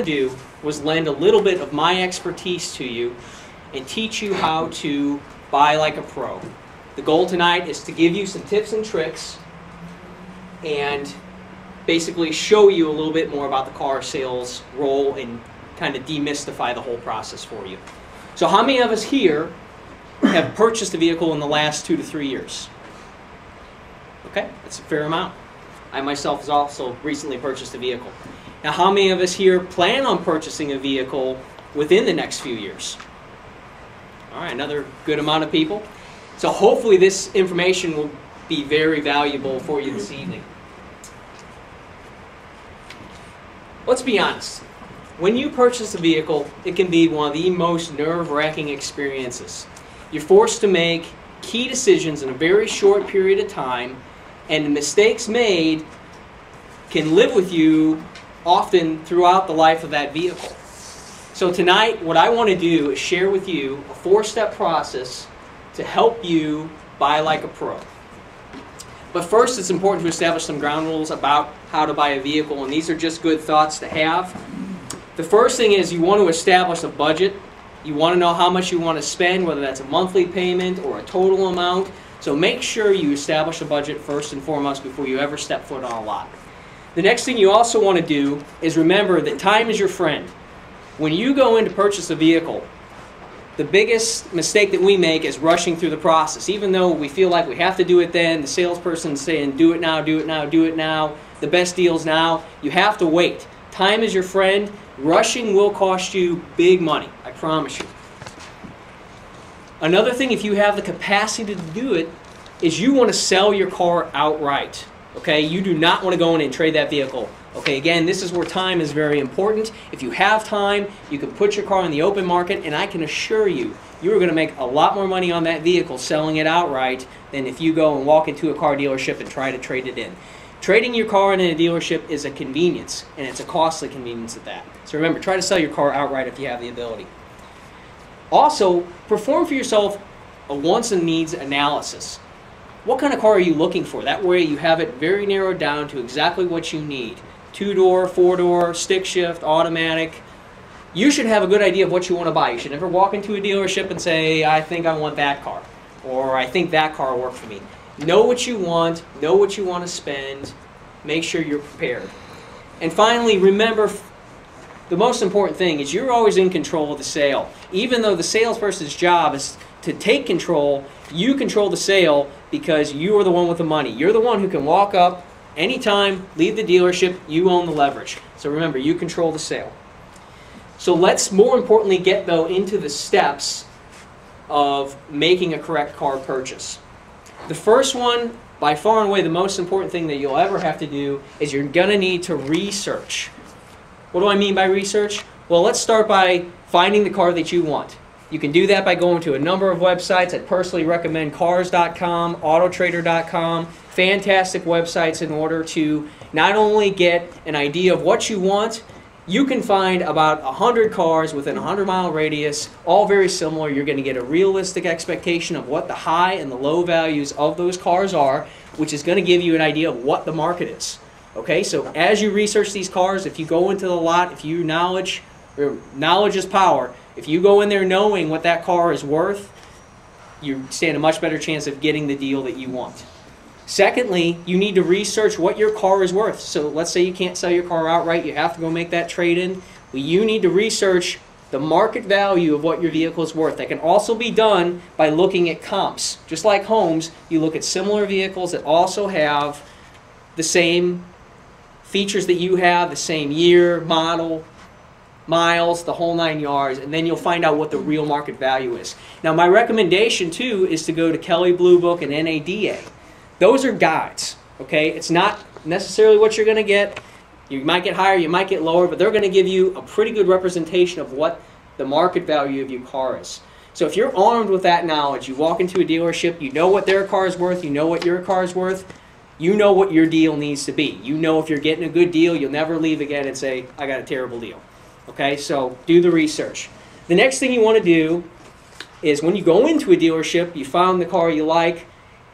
do was lend a little bit of my expertise to you and teach you how to buy like a pro. The goal tonight is to give you some tips and tricks and basically show you a little bit more about the car sales role and kind of demystify the whole process for you. So how many of us here have purchased a vehicle in the last 2 to 3 years? Okay, that's a fair amount. I myself has also recently purchased a vehicle. Now, how many of us here plan on purchasing a vehicle within the next few years? All right, another good amount of people. So hopefully this information will be very valuable for you this evening. Let's be honest. When you purchase a vehicle, it can be one of the most nerve-wracking experiences. You're forced to make key decisions in a very short period of time, and the mistakes made can live with you often throughout the life of that vehicle. So tonight, what I want to do is share with you a 4-step process to help you buy like a pro. But first, it's important to establish some ground rules about how to buy a vehicle, and these are just good thoughts to have. The first thing is you want to establish a budget. You want to know how much you want to spend, whether that's a monthly payment or a total amount. So make sure you establish a budget first and foremost before you ever step foot on a lot. The next thing you also want to do is remember that time is your friend. When you go in to purchase a vehicle, the biggest mistake that we make is rushing through the process. Even though we feel like we have to do it then, the salesperson's saying, do it now, do it now, do it now, the best deal's now. You have to wait. Time is your friend. Rushing will cost you big money, I promise you. Another thing, if you have the capacity to do it, is you want to sell your car outright. Okay, you do not want to go in and trade that vehicle. Okay, again, this is where time is very important. If you have time, you can put your car in the open market, and I can assure you, you are going to make a lot more money on that vehicle selling it outright than if you go and walk into a car dealership and try to trade it in. Trading your car in a dealership is a convenience, and it's a costly convenience at that. So remember, try to sell your car outright if you have the ability. Also, perform for yourself a wants and needs analysis. What kind of car are you looking for? That way you have it very narrowed down to exactly what you need. 2-door, 4-door, stick shift, automatic. You should have a good idea of what you want to buy. You should never walk into a dealership and say, I think I want that car, or I think that car will work for me. Know what you want to spend, make sure you're prepared. And finally, remember, the most important thing is you're always in control of the sale. Even though the salesperson's job is to take control, you control the sale because you are the one with the money. You're the one who can walk up anytime, leave the dealership, you own the leverage. So remember, you control the sale. So let's more importantly get though into the steps of making a correct car purchase. The first one, by far and away the most important thing that you'll ever have to do, is you're going to need to research. What do I mean by research? Well, let's start by finding the car that you want. You can do that by going to a number of websites. I'd personally recommend cars.com, autotrader.com, fantastic websites in order to not only get an idea of what you want. You can find about 100 cars within a 100-mile radius, all very similar. You're going to get a realistic expectation of what the high and the low values of those cars are, which is going to give you an idea of what the market is. Okay, so as you research these cars, if you go into the lot, if you knowledge is power, if you go in there knowing what that car is worth, you stand a much better chance of getting the deal that you want. Secondly, you need to research what your car is worth. So let's say you can't sell your car outright, you have to go make that trade-in. Well, you need to research the market value of what your vehicle is worth. That can also be done by looking at comps. Just like homes, you look at similar vehicles that also have the same features that you have, the same year, model, miles, the whole 9 yards, and then you'll find out what the real market value is. Now, my recommendation, too, is to go to Kelley Blue Book and NADA. Those are guides, okay? It's not necessarily what you're going to get. You might get higher, you might get lower, but they're going to give you a pretty good representation of what the market value of your car is. So if you're armed with that knowledge, you walk into a dealership, you know what their car is worth, you know what your car is worth, you know what your deal needs to be. You know if you're getting a good deal, you'll never leave again and say, I got a terrible deal. Okay, so do the research. The next thing you want to do is when you go into a dealership, you found the car you like,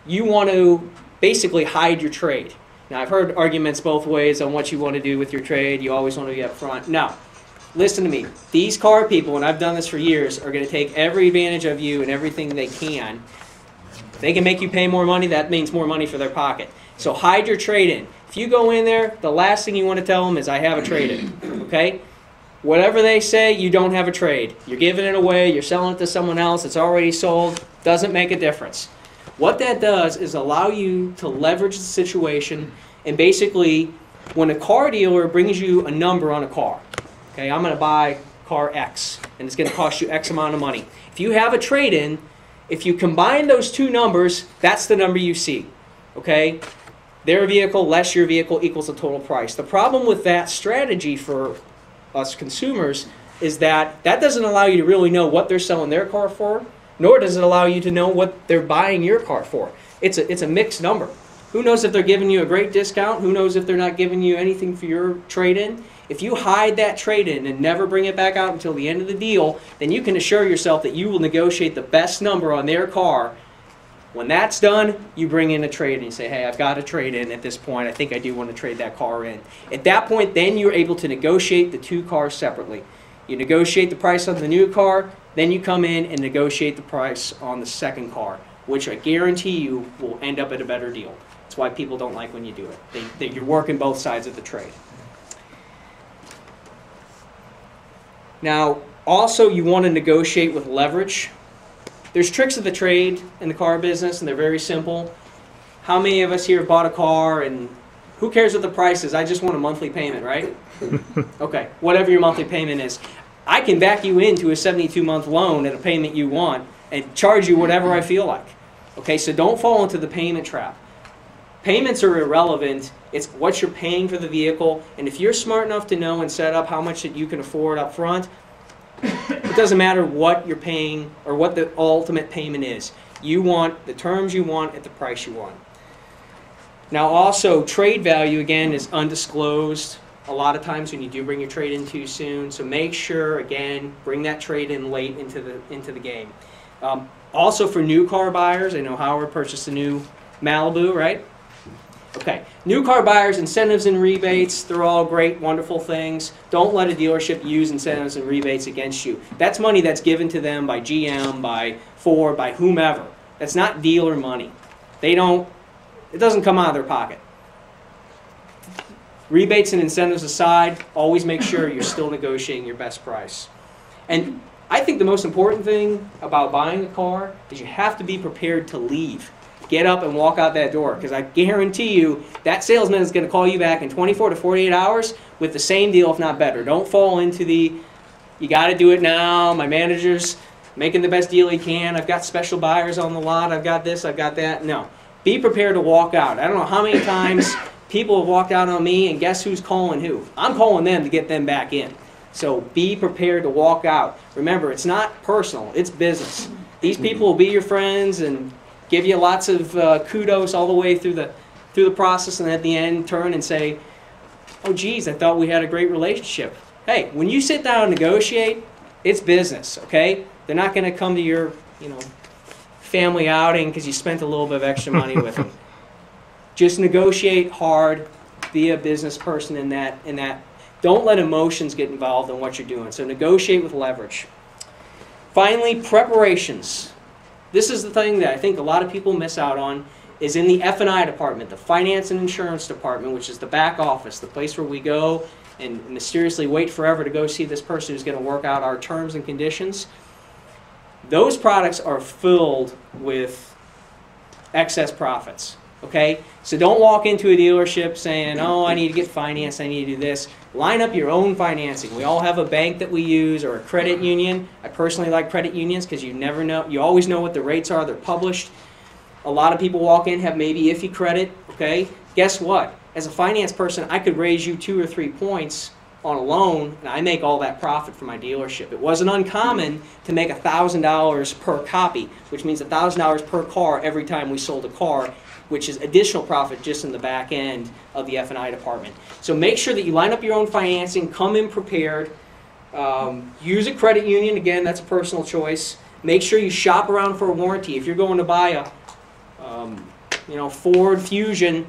you want to basically hide your trade. Now, I've heard arguments both ways on what you want to do with your trade. You always want to be up front. No. listen to me. These car people, and I've done this for years, are going to take every advantage of you and everything they can. If they can make you pay more money, that means more money for their pocket. So hide your trade-in. If you go in there, the last thing you want to tell them is, I have a trade-in. Okay? Whatever they say, you don't have a trade. You're giving it away, you're selling it to someone else, it's already sold, doesn't make a difference. What that does is allow you to leverage the situation, and basically, when a car dealer brings you a number on a car, okay, I'm going to buy car X, and it's going to cost you X amount of money. If you have a trade-in, if you combine those two numbers, that's the number you see. Okay? Their vehicle less your vehicle equals the total price. The problem with that strategy for us consumers is that that doesn't allow you to really know what they're selling their car for, nor does it allow you to know what they're buying your car for. It's a mixed number. Who knows if they're giving you a great discount? Who knows if they're not giving you anything for your trade-in? If you hide that trade-in and never bring it back out until the end of the deal, then you can assure yourself that you will negotiate the best number on their car. When that's done, you bring in a trade-in. You say, hey, I've got a trade-in at this point. I think I do want to trade that car in. At that point, then you're able to negotiate the two cars separately. You negotiate the price on the new car, then you come in and negotiate the price on the second car, which I guarantee you will end up at a better deal. That's why people don't like when you do it. You're working both sides of the trade. Now, also you want to negotiate with leverage. There's tricks of the trade in the car business, and they're very simple. How many of us here have bought a car, and who cares what the price is? I just want a monthly payment, right? Okay, whatever your monthly payment is. I can back you into a 72-month loan at a payment you want and charge you whatever I feel like. Okay, so don't fall into the payment trap. Payments are irrelevant. It's what you're paying for the vehicle, and if you're smart enough to know and set up how much that you can afford up front, it doesn't matter what you're paying or what the ultimate payment is. You want the terms you want at the price you want. Now also, trade value, again, is undisclosed a lot of times when you do bring your trade in too soon. So make sure, again, bring that trade in late into the game. Also for new car buyers, I know Howard purchased a new Malibu, right? Okay, new car buyers, incentives and rebates, they're all great, wonderful things. Don't let a dealership use incentives and rebates against you. That's money that's given to them by GM, by Ford, by whomever. That's not dealer money. It doesn't come out of their pocket. Rebates and incentives aside, always make sure you're still negotiating your best price. And I think the most important thing about buying a car is you have to be prepared to leave. Get up and walk out that door, because I guarantee you that salesman is going to call you back in 24 to 48 hours with the same deal, if not better. Don't fall into the, you got to do it now, my manager's making the best deal he can, I've got special buyers on the lot, I've got this, I've got that. No. Be prepared to walk out. I don't know how many times people have walked out on me, and guess who's calling who? I'm calling them to get them back in. So be prepared to walk out. Remember, it's not personal, it's business. These people will be your friends and give you lots of kudos all the way through the process, and at the end turn and say, oh geez, I thought we had a great relationship. Hey, when you sit down and negotiate, it's business, okay? They're not going to come to your family outing because you spent a little bit of extra money with them. Just negotiate hard, be a business person in that. Don't let emotions get involved in what you're doing. So negotiate with leverage. Finally, preparations. This is the thing that I think a lot of people miss out on, is in the F&I department, the finance and insurance department, which is the back office, the place where we go and mysteriously wait forever to go see this person who's going to work out our terms and conditions. Those products are filled with excess profits. Okay? So don't walk into a dealership saying, oh, I need to get financed, I need to do this. Line up your own financing. We all have a bank that we use or a credit union. I personally like credit unions because you never know, you always know what the rates are, they're published. A lot of people walk in, have maybe iffy credit, okay? Guess what? As a finance person, I could raise you 2 or 3 points on a loan, and I make all that profit for my dealership. It wasn't uncommon to make $1,000 per copy, which means $1,000 per car every time we sold a car, which is additional profit just in the back end of the F&I department. So make sure that you line up your own financing, come in prepared, use a credit union, again, that's a personal choice. Make sure you shop around for a warranty. If you're going to buy a Ford Fusion,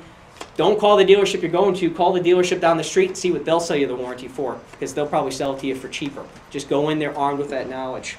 Don't call the dealership you're going to. Call the dealership down the street and see what they'll sell you the warranty for, because they'll probably sell it to you for cheaper. Just go in there armed with that knowledge.